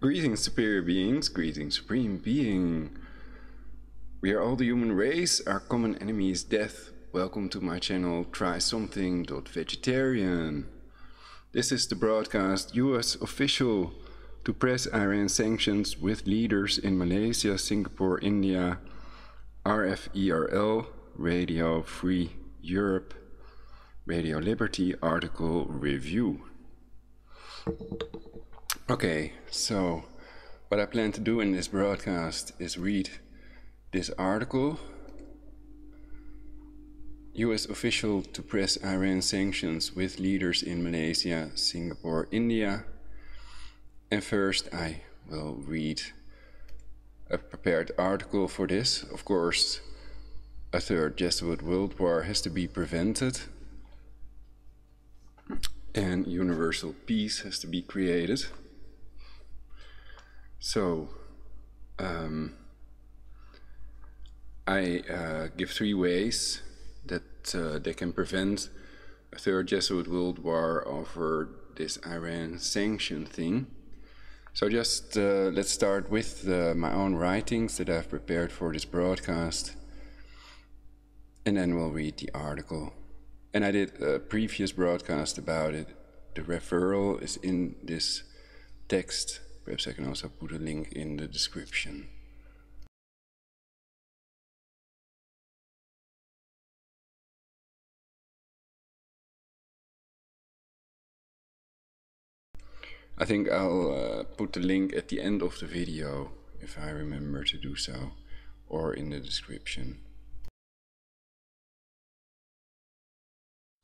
Greetings, superior beings, greetings, supreme being. We are all the human race, our common enemy is death. Welcome to my channel, Try Something.Vegetarian. This is the broadcast US official to press Iran sanctions with leaders in Malaysia, Singapore, India, RFERL, Radio Free Europe, Radio Liberty article review. Okay, so what I plan to do in this broadcast is read this article. US official to press Iran sanctions with leaders in Malaysia, Singapore, India. And first I will read a prepared article for this. Of course, a third Jesuit world war has to be prevented. And universal peace has to be created. So, I give 3 ways that they can prevent a third Jesuit world war over this Iran sanction thing. So just let's start with my own writings that I've prepared for this broadcast, and then we'll read the article. And I did a previous broadcast about it. The referral is in this text. Perhaps I can also put a link in the description. I think I'll put the link at the end of the video, if I remember to do so, or in the description.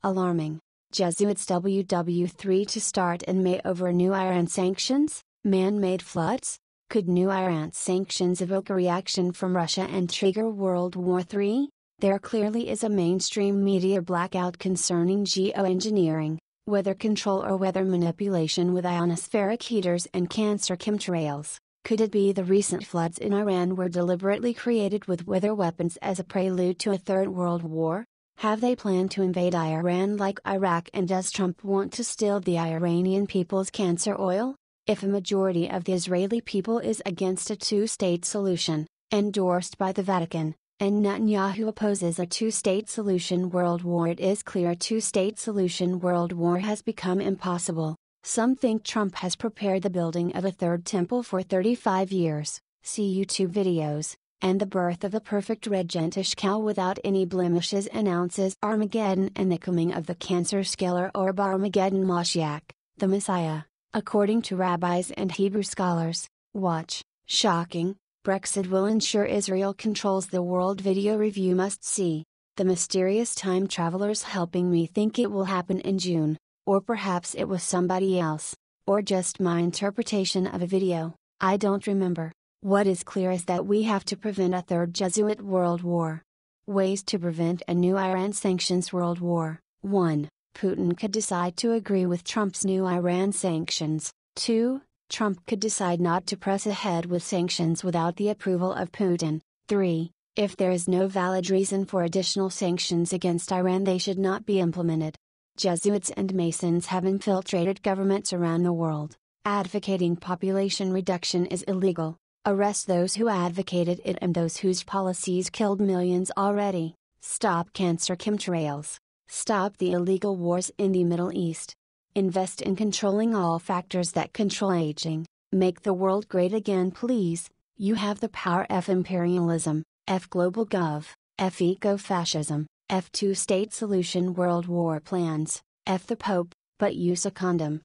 Alarming. Jesuits WW3 to start in May over new Iran sanctions, man-made floods? Could new Iran sanctions evoke a reaction from Russia and trigger World War III? There clearly is a mainstream media blackout concerning geoengineering, weather control or weather manipulation with ionospheric heaters and cancer chemtrails. Could it be the recent floods in Iran were deliberately created with weather weapons as a prelude to a third world war? Have they planned to invade Iran like Iraq, and does Trump want to steal the Iranian people's cancer oil? If a majority of the Israeli people is against a two-state solution, endorsed by the Vatican, and Netanyahu opposes a two-state solution world war, it is clear a two-state solution world war has become impossible. Some think Trump has prepared the building of a third temple for 35 years, see YouTube videos, and the birth of a perfect red-gentish cow without any blemishes announces Armageddon and the coming of the cancer scaler or Barmageddon Mashiach, the Messiah, according to rabbis and Hebrew scholars. Watch. Shocking. Brexit will ensure Israel controls the world. Video review must see. The mysterious time travelers helping me think it will happen in June, or perhaps it was somebody else, or just my interpretation of a video, I don't remember. What is clear is that we have to prevent a third Jesuit world war. Ways to prevent a new Iran sanctions world war. 1. Putin could decide to agree with Trump's new Iran sanctions. 2. Trump could decide not to press ahead with sanctions without the approval of Putin. 3. If there is no valid reason for additional sanctions against Iran, they should not be implemented. Jesuits and Masons have infiltrated governments around the world. Advocating population reduction is illegal. Arrest those who advocated it and those whose policies killed millions already. Stop cancer chemtrails. Stop the illegal wars in the Middle East. Invest in controlling all factors that control aging. Make the world great again, please. You have the power. F imperialism, F global gov, F eco-fascism, F two-state solution world war plans, F the Pope, but use a condom.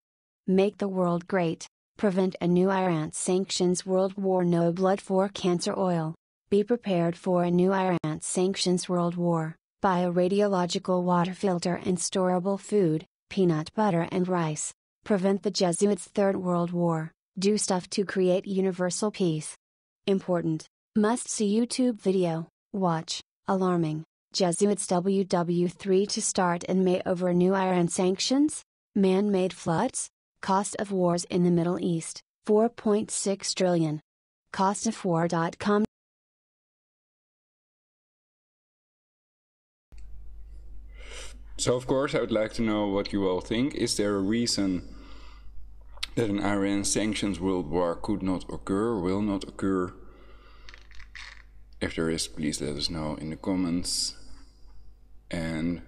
Make the world great. Prevent a new Iran sanctions world war. No blood for cancer oil. Be prepared for a new Iran sanctions world war. Buy a radiological water filter and storable food, peanut butter and rice. Prevent the Jesuits' third world war. Do stuff to create universal peace. Important. Must see YouTube video. Watch. Alarming. Jesuits WW3 to start in May over new Iran sanctions? Man-made floods? Cost of wars in the Middle East, 4.6 trillion. Costofwar.com. So of course I would like to know what you all think. Is there a reason that an Iran sanctions world war could not occur, will not occur. If there is, please let us know in the comments. And,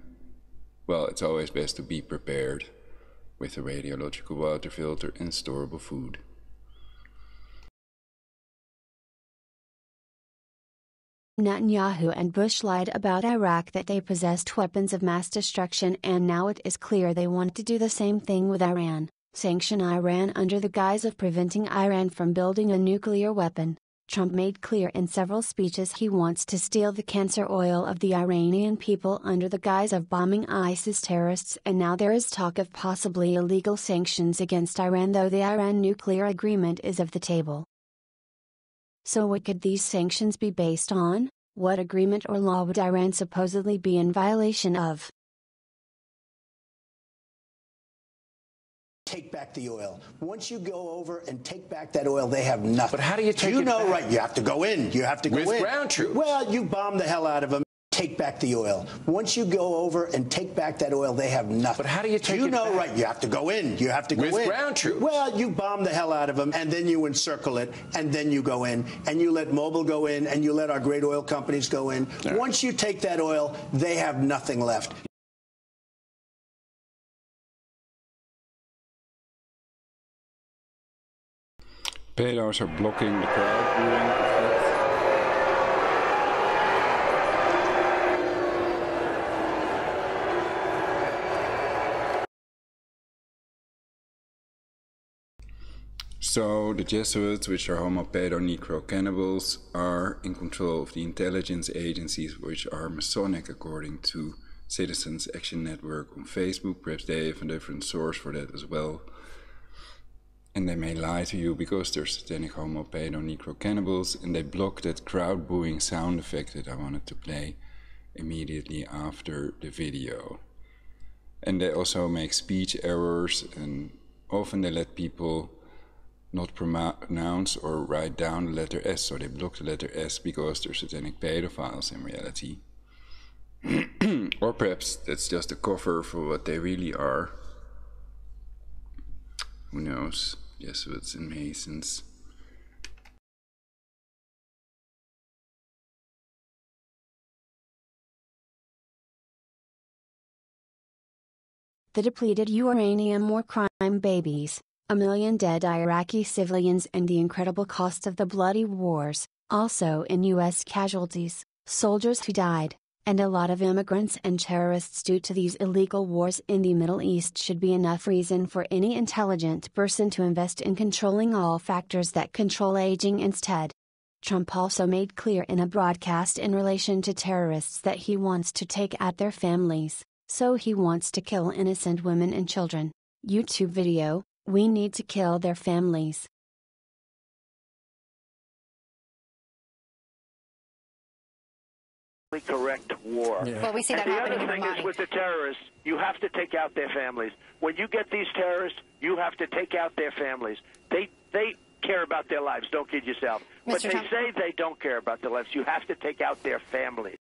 well, it's always best to be prepared with a radiological water filter and storable food. Netanyahu and Bush lied about Iraq that they possessed weapons of mass destruction, and now it is clear they want to do the same thing with Iran, sanction Iran under the guise of preventing Iran from building a nuclear weapon. Trump made clear in several speeches he wants to steal the cancer oil of the Iranian people under the guise of bombing ISIS terrorists, and now there is talk of possibly illegal sanctions against Iran, though the Iran nuclear agreement is off the table. So what could these sanctions be based on? What agreement or law would Iran supposedly be in violation of? Take back the oil. Once you go over and take back that oil, they have nothing. But how do you take it back? Right, you have to go in. You have to go in. With ground troops. Well, you bomb the hell out of them. Take back the oil. Once you go over and take back that oil, they have nothing. But how do you take it back? Right, you have to go in. You have to go in. With ground troops. Well, you bomb the hell out of them, and then you encircle it, and then you go in, and you let Mobil go in, and you let our great oil companies go in. Right. Once you take that oil, they have nothing left. Pedos are blocking the crowd booing. So the Jesuits, which are homo-pedo-necro cannibals, are in control of the intelligence agencies, which are Masonic according to Citizens Action Network on Facebook. Perhaps they have a different source for that as well. And they may lie to you because they're satanic homo-pedo-necro cannibals, and they block that crowd booing sound effect that I wanted to play immediately after the video. And they also make speech errors, and often they let people not pronounce or write down the letter S, so they block the letter S because they're satanic pedophiles in reality. Or perhaps that's just a cover for what they really are. Who knows? Jesuits and Masons. The depleted uranium war crime babies, a million dead Iraqi civilians, and the incredible cost of the bloody wars, also in U.S. casualties, soldiers who died, and a lot of immigrants and terrorists due to these illegal wars in the Middle East should be enough reason for any intelligent person to invest in controlling all factors that control aging instead. Trump also made clear in a broadcast in relation to terrorists that he wants to take out their families, so he wants to kill innocent women and children. YouTube video: we need to kill their families. Correct war. Yeah. Well, we see that happening in the other thing is with the terrorists, you have to take out their families. When you get these terrorists, you have to take out their families. They care about their lives. Don't kid yourself. But they say they don't care about their lives. You have to take out their families.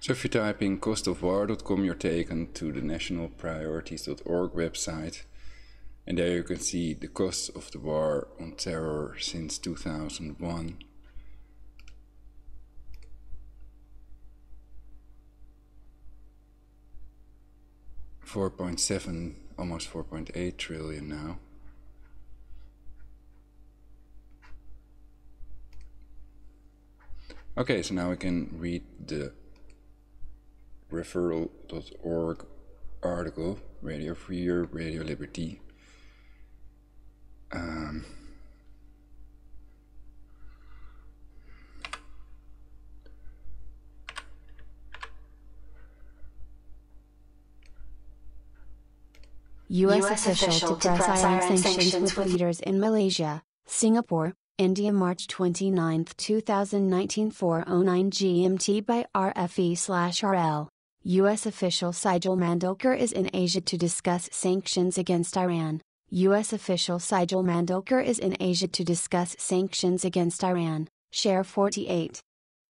So if you type in costofwar.com, you're taken to the nationalpriorities.org website, and there you can see the costs of the war on terror since 2001. $4.7, almost 4.8 trillion now. Okay, so now we can read the RFERL.org article, Radio Free Europe, Radio Liberty. U.S. official to press Iran sanctions with leaders in Malaysia, Singapore, India. March 29, 2019, 4:09 GMT by RFE/RL. U.S. official Sijal Mandolkar is in Asia to discuss sanctions against Iran. U.S. official Sijal Mandolkar is in Asia to discuss sanctions against Iran. Share 48.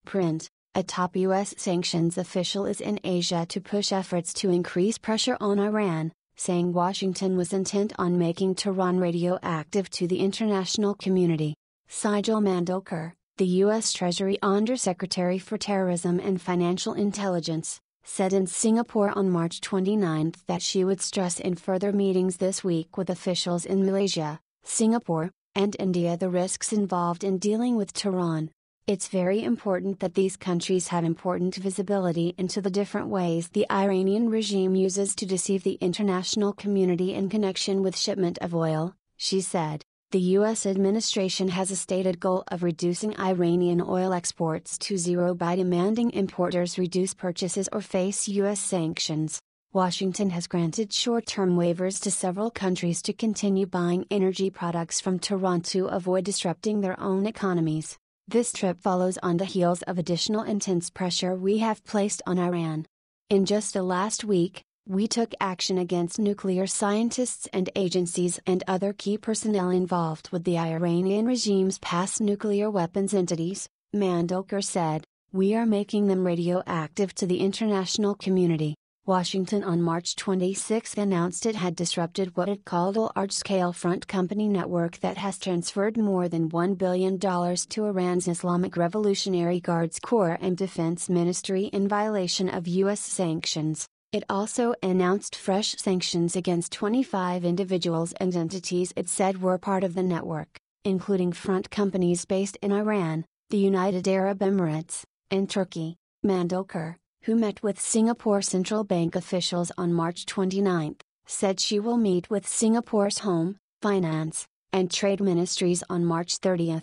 Print, a top U.S. sanctions official is in Asia to push efforts to increase pressure on Iran, saying Washington was intent on making Tehran radioactive to the international community. Sijal Mandolkar, the U.S. Treasury Undersecretary for Terrorism and Financial Intelligence, said in Singapore on March 29 that she would stress in further meetings this week with officials in Malaysia, Singapore, and India the risks involved in dealing with Tehran. It's very important that these countries have important visibility into the different ways the Iranian regime uses to deceive the international community in connection with shipment of oil, she said. The U.S. administration has a stated goal of reducing Iranian oil exports to zero by demanding importers reduce purchases or face U.S. sanctions. Washington has granted short-term waivers to several countries to continue buying energy products from Tehran to avoid disrupting their own economies. This trip follows on the heels of additional intense pressure we have placed on Iran. In just the last week, we took action against nuclear scientists and agencies and other key personnel involved with the Iranian regime's past nuclear weapons entities, Mandolkar said. We are making them radioactive to the international community. Washington on March 26 announced it had disrupted what it called a large-scale front company network that has transferred more than $1 billion to Iran's Islamic Revolutionary Guards Corps and Defense Ministry in violation of U.S. sanctions. It also announced fresh sanctions against 25 individuals and entities it said were part of the network, including front companies based in Iran, the United Arab Emirates, and Turkey. Mandolkar, who met with Singapore Central Bank officials on March 29, said she will meet with Singapore's Home, Finance, and Trade Ministries on March 30.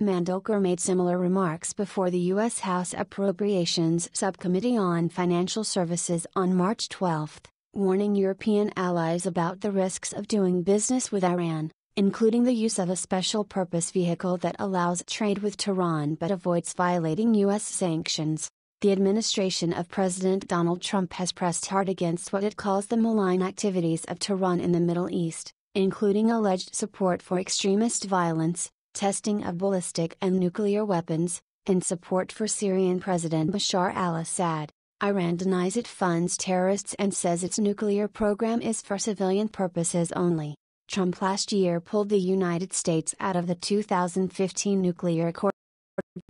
Mandolkar made similar remarks before the U.S. House Appropriations Subcommittee on Financial Services on March 12, warning European allies about the risks of doing business with Iran, including the use of a special purpose vehicle that allows trade with Tehran but avoids violating U.S. sanctions. The administration of President Donald Trump has pressed hard against what it calls the malign activities of Tehran in the Middle East, including alleged support for extremist violence, testing of ballistic and nuclear weapons, and support for Syrian President Bashar al-Assad. Iran denies it funds terrorists and says its nuclear program is for civilian purposes only. Trump last year pulled the United States out of the 2015 nuclear accord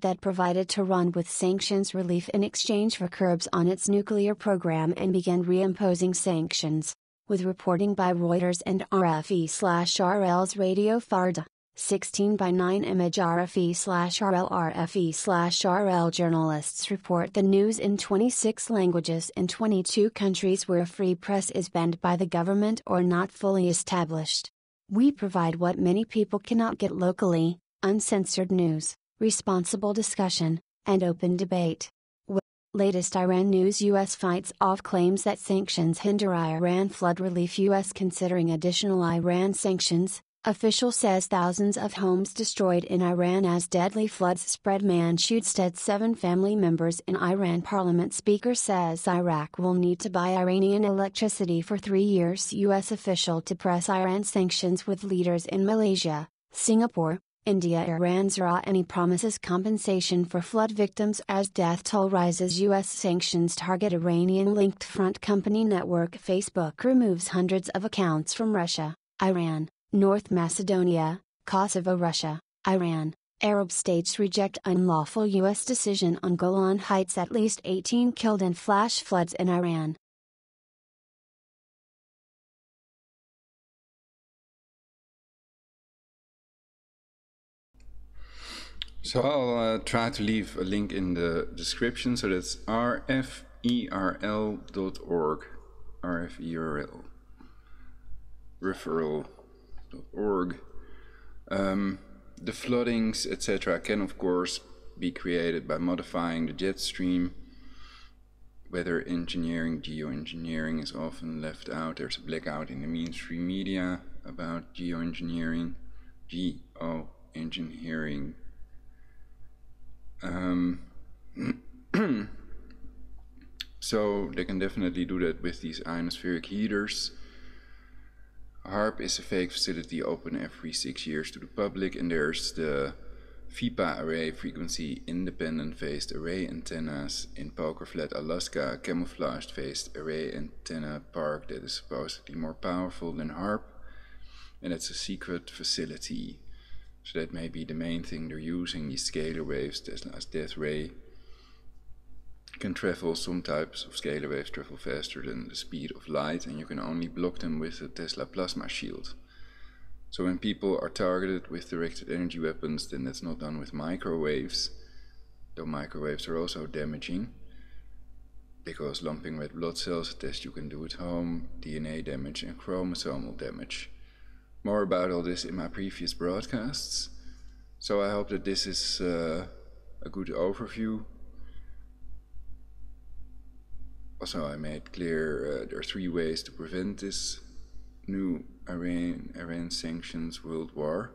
that provided Tehran with sanctions relief in exchange for curbs on its nuclear program and began reimposing sanctions. With reporting by Reuters and RFE/RL's Radio Farda, 16:9 image RFE/RL journalists report the news in 26 languages in 22 countries where a free press is banned by the government or not fully established. We provide what many people cannot get locally: uncensored news, responsible discussion, and open debate. Latest Iran news: U.S. fights off claims that sanctions hinder Iran flood relief. U.S. considering additional Iran sanctions. Official says thousands of homes destroyed in Iran as deadly floods spread. Man shoots dead 7 family members in Iran. Parliament Speaker says Iraq will need to buy Iranian electricity for 3 years. U.S. official to press Iran sanctions with leaders in Malaysia, Singapore, India. Iran's Rouhani promises compensation for flood victims as death toll rises. U.S. sanctions target Iranian-linked front company network. Facebook removes hundreds of accounts from Russia, Iran, North Macedonia, Kosovo. Russia, Iran, Arab states reject unlawful U.S. decision on Golan Heights. At least 18 killed in flash floods in Iran. So I'll try to leave a link in the description. So that's RFERL.org, RFERL, RFERL.org. The floodings, etc., can of course be created by modifying the jet stream. Weather engineering, geoengineering is often left out. There's a blackout in the mainstream media about geoengineering, geoengineering. So they can definitely do that with these ionospheric heaters. HARP is a fake facility open every 6 years to the public, and there's the FIPA array, frequency independent phased array antennas in Poker Flat, Alaska, camouflaged phased array antenna park that is supposedly more powerful than HARP, and it's a secret facility. So that may be the main thing they're using, these scalar waves. Tesla's death ray can travel, some types of scalar waves travel faster than the speed of light, and you can only block them with a Tesla plasma shield. So when people are targeted with directed energy weapons, then that's not done with microwaves, though microwaves are also damaging, because lumping red blood cells, a test you can do at home, DNA damage and chromosomal damage. More about all this in my previous broadcasts, so I hope that this is a good overview. Also, I made clear there are 3 ways to prevent this new Iran sanctions world war.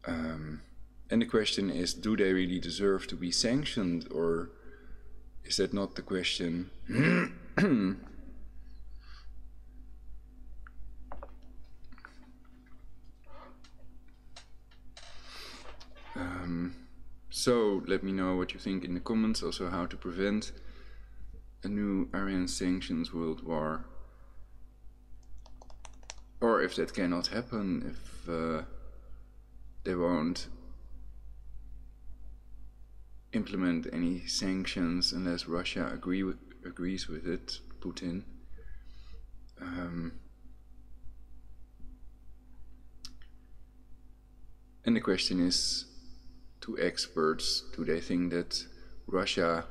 And the question is, do they really deserve to be sanctioned, or is that not the question? So let me know what you think in the comments, also how to prevent a new Iran sanctions world war, or if that cannot happen, if they won't implement any sanctions unless Russia agrees with it, Putin. And the question is, to experts, do they think that Russia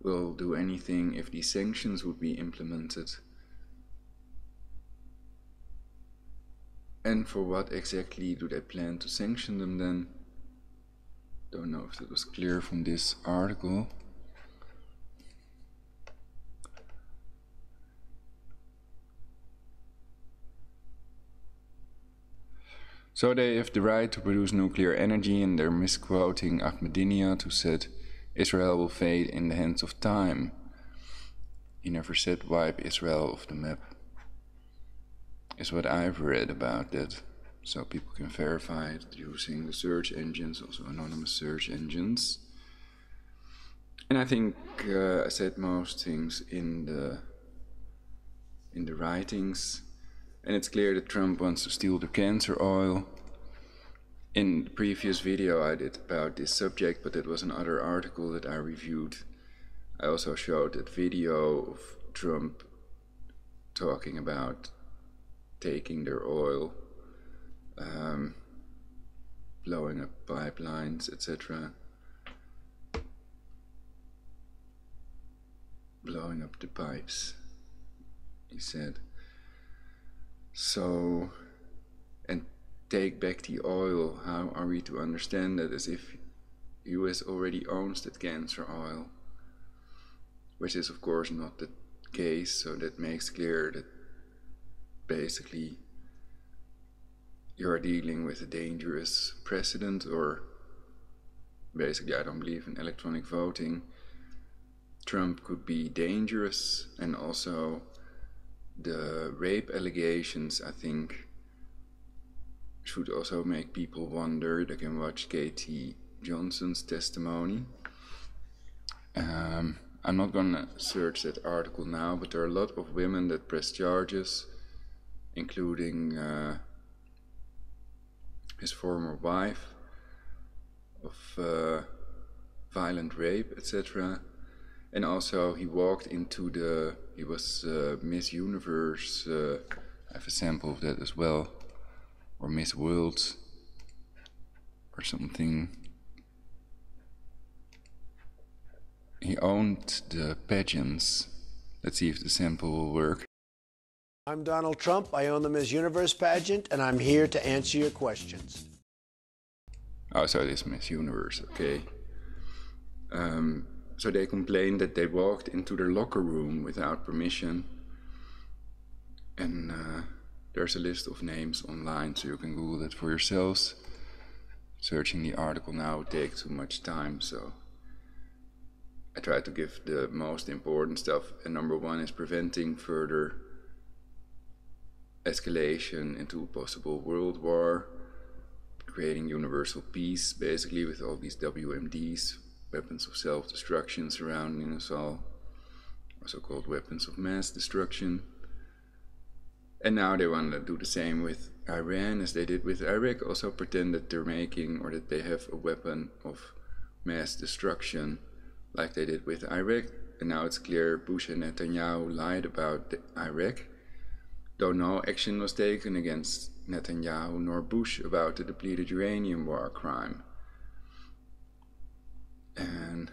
will do anything if these sanctions would be implemented? And for what exactly do they plan to sanction them then? Don't know if that was clear from this article. So they have the right to produce nuclear energy, and they're misquoting Ahmadinejad, who said Israel will fade in the hands of time. He never said wipe Israel off the map, is what I've read about that. So people can verify it using the search engines, also anonymous search engines. And I think I said most things in the writings. And it's clear that Trump wants to steal the cancer oil. In the previous video I did about this subject, but it was another article that I reviewed. I also showed that video of Trump talking about taking their oil, blowing up pipelines, etc. Blowing up the pipes, he said. So, and take back the oil, how are we to understand that? As if US already owns that cancer oil, which is of course not the case. So that makes clear that basically you are dealing with a dangerous precedent, or basically I don't believe in electronic voting. Trump could be dangerous, and also the rape allegations, I think, should also make people wonder. They can watch Katie Johnson's testimony. I'm not gonna search that article now, but there are a lot of women that press charges, including his former wife, of violent rape, etc. And also he walked into he was Miss Universe, I have a sample of that as well, or Miss World, or something. He owned the pageants. Let's see if the sample will work. I'm Donald Trump. I own the Miss Universe pageant, and I'm here to answer your questions. Oh, so it is Miss Universe, okay. So they complained that they walked into their locker room without permission. And there's a list of names online, so you can Google that for yourselves. Searching the article now would take too much time, so I try to give the most important stuff. And number 1 is preventing further escalation into a possible world war, creating universal peace, basically, with all these WMDs, weapons of self-destruction, surrounding us all, also called weapons of mass destruction. And now they want to do the same with Iran as they did with Iraq, also pretend that they're making, or that they have a weapon of mass destruction like they did with Iraq. And now it's clear Bush and Netanyahu lied about Iraq, though no action was taken against Netanyahu nor Bush about the depleted uranium war crime. And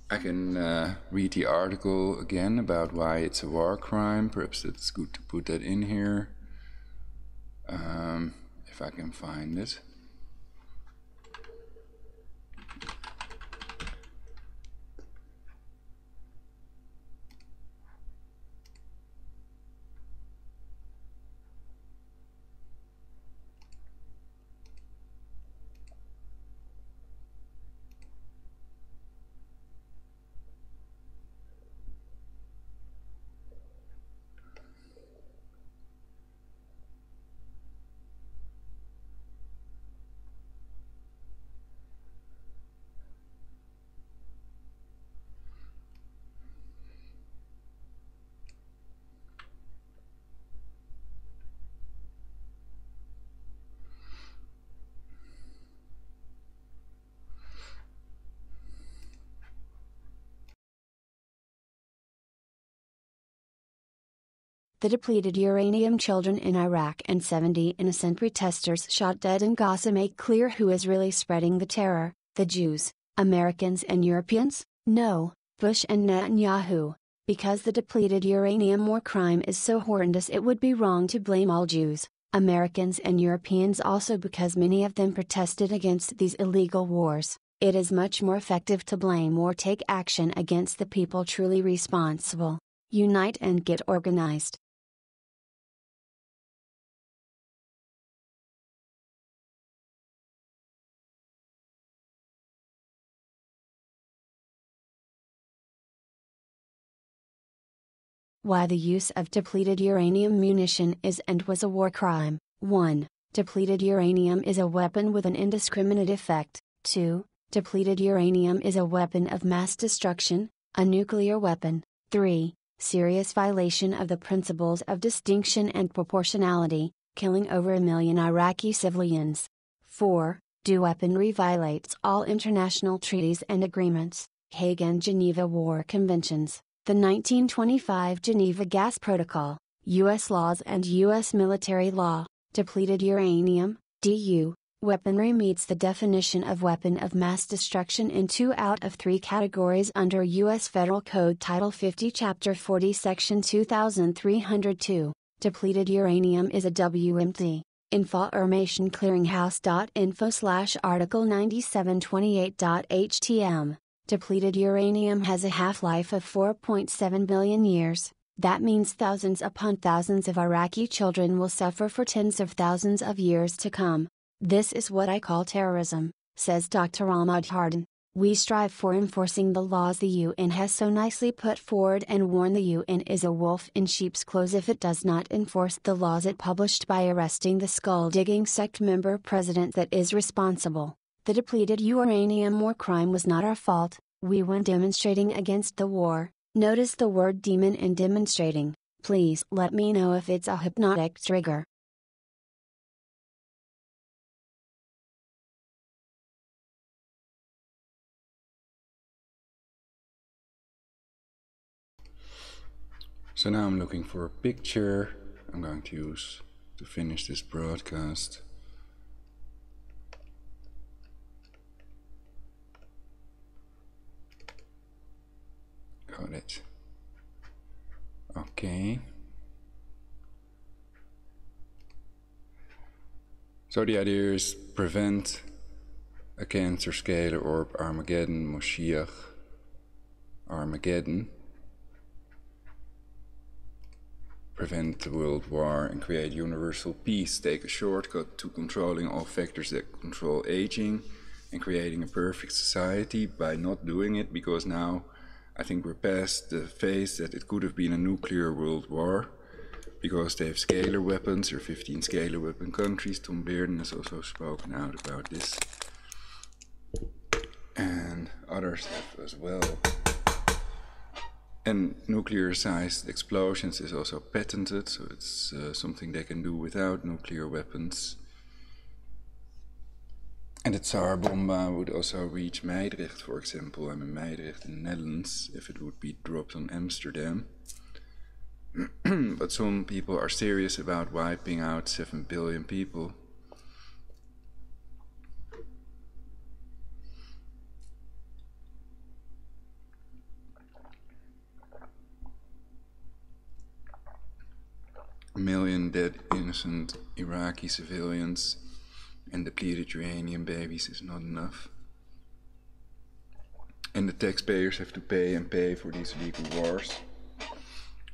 I can read the article again about why it's a war crime. Perhaps it's good to put that in here, if I can find it. The depleted uranium children in Iraq and 70 innocent protesters shot dead in Gaza make clear who is really spreading the terror: the Jews, Americans and Europeans? No, Bush and Netanyahu. Because the depleted uranium war crime is so horrendous, it would be wrong to blame all Jews, Americans and Europeans also, because many of them protested against these illegal wars. It is much more effective to blame or take action against the people truly responsible. Unite and get organized. Why the use of depleted uranium munition is and was a war crime. 1. Depleted uranium is a weapon with an indiscriminate effect. 2. Depleted uranium is a weapon of mass destruction, a nuclear weapon. 3. Serious violation of the principles of distinction and proportionality, killing over 1 million Iraqi civilians. 4. Do weaponry violates all international treaties and agreements, Hague and Geneva War Conventions, the 1925 Geneva Gas Protocol, U.S. laws and U.S. military law. Depleted uranium, DU, weaponry meets the definition of weapon of mass destruction in 2 out of 3 categories under U.S. Federal Code Title 50 Chapter 40 Section 2302. Depleted uranium is a WMD. Informationclearinghouse.info/article 9728.htm. Depleted uranium has a half-life of 4.7 billion years. That means thousands upon thousands of Iraqi children will suffer for tens of thousands of years to come. This is what I call terrorism, says Dr. Ahmad Hardin. We strive for enforcing the laws the UN has so nicely put forward and warn the UN is a wolf in sheep's clothes if it does not enforce the laws it published by arresting the skull-digging sect member president that is responsible. The depleted uranium war crime was not our fault. We went demonstrating against the war. Notice the word demon in demonstrating. Please let me know if it's a hypnotic trigger. So now I'm looking for a picture I'm going to use to finish this broadcast. Got it. Okay. So the idea is prevent a cancer scalar orb Armageddon, Moshiach, Armageddon. Prevent the world war and create universal peace. Take a shortcut to controlling all factors that control aging and creating a perfect society by not doing it, because now I think we're past the phase that it could have been a nuclear world war. because they have scalar weapons. There are 15 scalar weapon countries. Tom Bearden has also spoken out about this. And others have as well. And nuclear-sized explosions is also patented, so it's something they can do without nuclear weapons. And the Tsar bomba would also reach Meidrecht, for example. I'm in Meidrecht in the Netherlands, if it would be dropped on Amsterdam. But some people are serious about wiping out 7 billion people. A million dead innocent Iraqi civilians and depleted uranium babies is not enough. And the taxpayers have to pay and pay for these legal wars.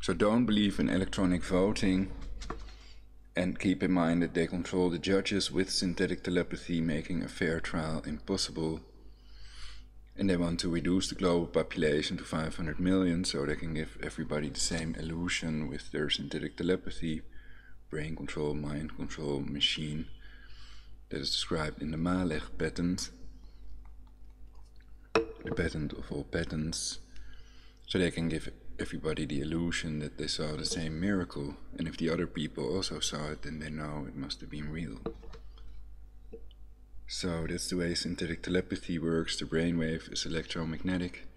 So don't believe in electronic voting, and keep in mind that they control the judges with synthetic telepathy, making a fair trial impossible. And they want to reduce the global population to 500 million so they can give everybody the same illusion with their synthetic telepathy, brain control, mind control machine that is described in the Maleg patent, the patent of all patents, so they can give everybody the illusion that they saw the same miracle, and if the other people also saw it, then they know it must have been real. So that's the way synthetic telepathy works. The brainwave is electromagnetic.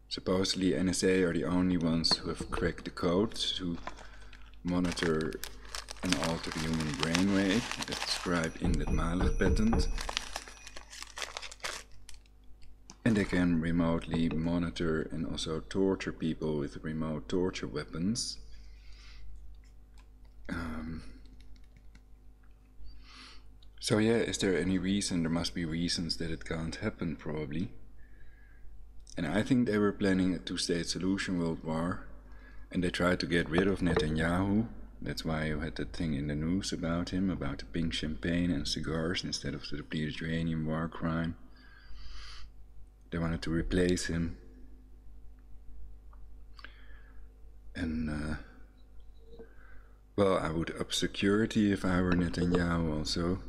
Supposedly NSA are the only ones who have cracked the code to monitor and alter the human brainwave that's described in the Maleg patent. And they can remotely monitor and also torture people with remote torture weapons. So yeah, is there any reason? There must be reasons that it can't happen, probably. And I think they were planning a two-state solution world war, and they tried to get rid of Netanyahu. That's why you had that thing in the news about him, about the pink champagne and cigars instead of the depleted uranium war crime. They wanted to replace him. And, well, I would up security if I were Netanyahu also.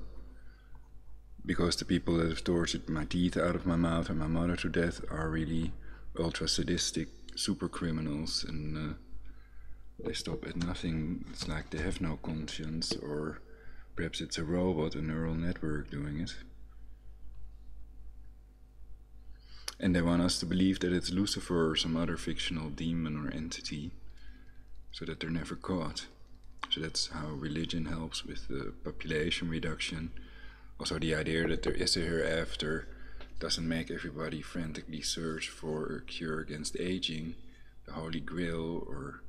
Because the people that have tortured my teeth out of my mouth and my mother to death are really ultra sadistic super criminals, and they stop at nothing. It's like they have no conscience, or perhaps it's a robot, a neural network doing it. And they want us to believe that it's Lucifer or some other fictional demon or entity, so that they're never caught. So that's how religion helps with the population reduction. Also, the idea that there is a hereafter doesn't make everybody frantically search for a cure against aging, the holy grail, or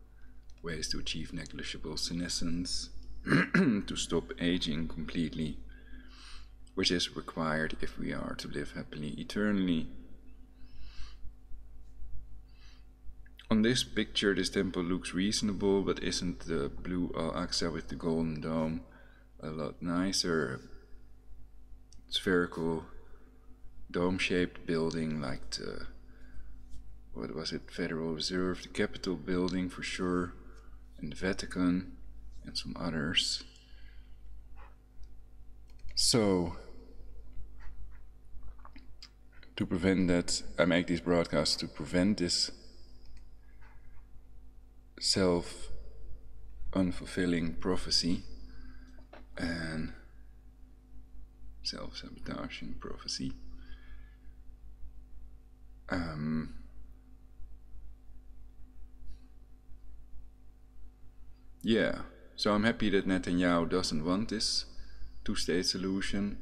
ways to achieve negligible senescence, to stop aging completely, which is required if we are to live happily eternally. On this picture, this temple looks reasonable, but isn't the blue Al-Aqsa with the golden dome a lot nicer? Spherical, dome-shaped building like the, what was it, Federal Reserve, the Capitol building for sure, and the Vatican, and some others. So, to prevent that, I make these broadcasts to prevent this self-unfulfilling prophecy and self-sabotaging prophecy. Yeah, so I'm happy that Netanyahu doesn't want this two-state solution.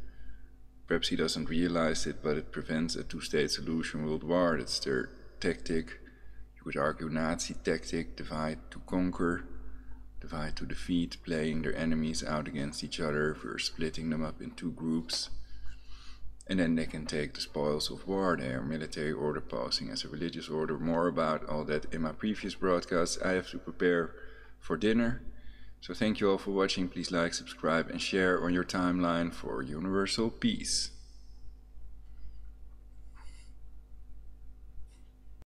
Perhaps he doesn't realize it, but it prevents a two-state solution world war. That's their tactic. You could argue Nazi tactic, divide to conquer, divide to defeat, playing their enemies out against each other, first splitting them up in two groups, and then they can take the spoils of war, their military order passing as a religious order. More about all that in my previous broadcasts. I have to prepare for dinner, so thank you all for watching. Please like, subscribe and share on your timeline for universal peace.